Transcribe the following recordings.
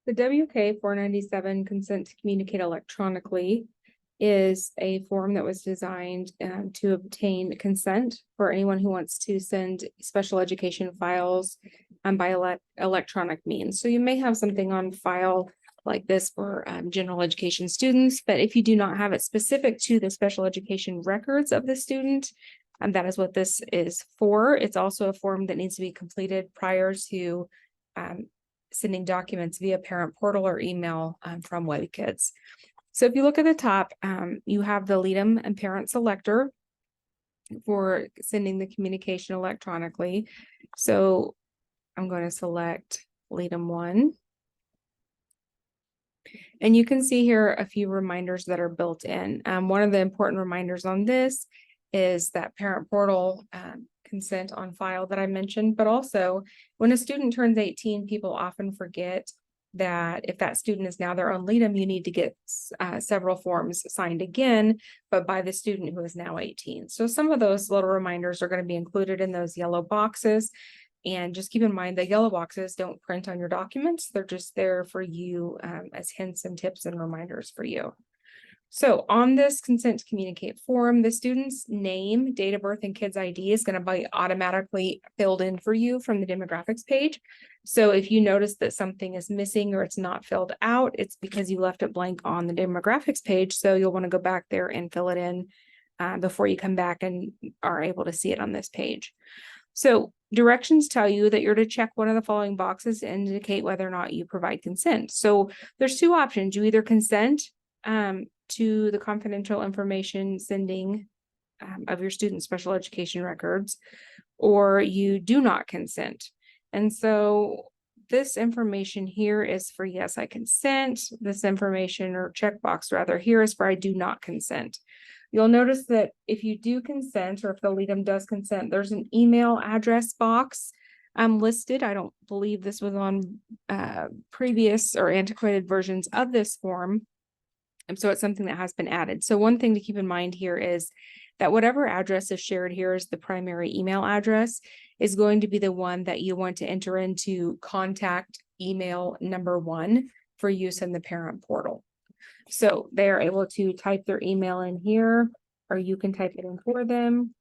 The WK-497 consent to communicate electronically is a form that was designed to obtain consent for anyone who wants to send special education files by electronic means. So you may have something on file like this for general education students, but if you do not have it specific to the special education records of the student, that is what this is for. It's also a form that needs to be completed prior to sending documents via parent portal or email from WebKids. So if you look at the top, you have the LEADM and parent selector for sending the communication electronically. So I'm going to select LEADM 1. And you can see here a few reminders that are built in. One of the important reminders on this is that parent portal consent on file that I mentioned, but also when a student turns 18, people often forget that if that student is now their own LEADM, you need to get several forms signed again, but by the student who is now 18. So some of those little reminders are going to be included in those yellow boxes. And just keep in mind that yellow boxes don't print on your documents. They're just there for you as hints and tips and reminders for you. So on this consent to communicate form, the student's name, date of birth, and kid's ID is going to be automatically filled in for you from the demographics page. So if you notice that something is missing or it's not filled out, it's because you left it blank on the demographics page. So you'll want to go back there and fill it in before you come back and are able to see it on this page. So directions tell you that you're to check one of the following boxes to indicate whether or not you provide consent. So there's two options. You either consent to the confidential information sending of your student special education records, or you do not consent. And so this information here is for yes, I consent. This information, or checkbox rather, here is for I do not consent. You'll notice that if you do consent, or if the LEADM does consent, there's an email address box listed. I don't believe this was on previous or antiquated versions of this form. And so it's something that has been added. So one thing to keep in mind here is that whatever address is shared here as the primary email address is going to be the one that you want to enter into contact email number 1 for use in the parent portal. So they're able to type their email in here, or you can type it in for them.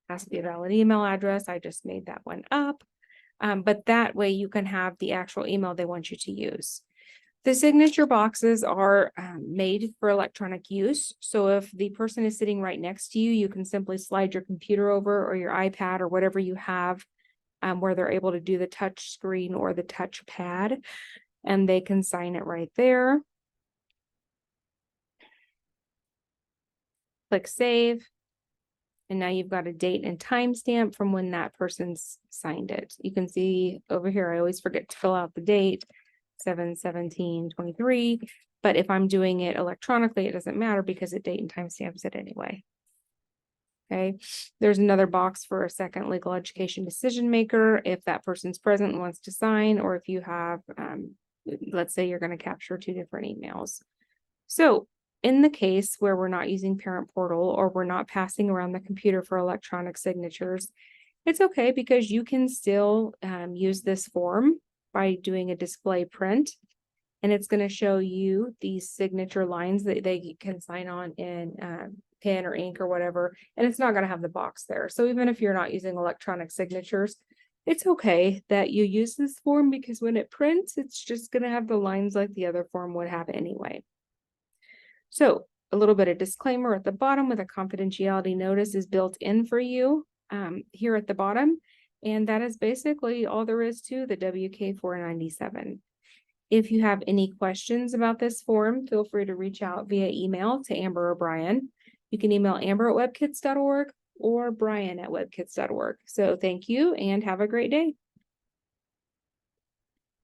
Has to be a valid email address. I just made that one up. But that way you can have the actual email they want you to use. The signature boxes are made for electronic use. So if the person is sitting right next to you, you can simply slide your computer over or your iPad or whatever you have where they're able to do the touch screen or the touch pad, and they can sign it right there. Click save. And now you've got a date and timestamp from when that person's signed it. You can see over here, I always forget to fill out the date. 7/17/23, but if I'm doing it electronically, it doesn't matter because it date and timestamps it anyway. Okay, there's another box for a second legal education decision maker if that person's present and wants to sign, or if you have, let's say you're going to capture 2 different emails. So in the case where we're not using parent portal or we're not passing around the computer for electronic signatures, it's okay because you can still use this form by doing a display print, and it's going to show you these signature lines that they can sign on in pen or ink or whatever, and it's not going to have the box there. So even if you're not using electronic signatures, it's okay that you use this form because when it prints, it's just going to have the lines like the other form would have anyway. So a little bit of disclaimer at the bottom with a confidentiality notice is built in for you here at the bottom. And that is basically all there is to the WK-497. If you have any questions about this form, feel free to reach out via email to Amber or Brian. You can email amber@webkids.org or brian@webkids.org. So thank you and have a great day.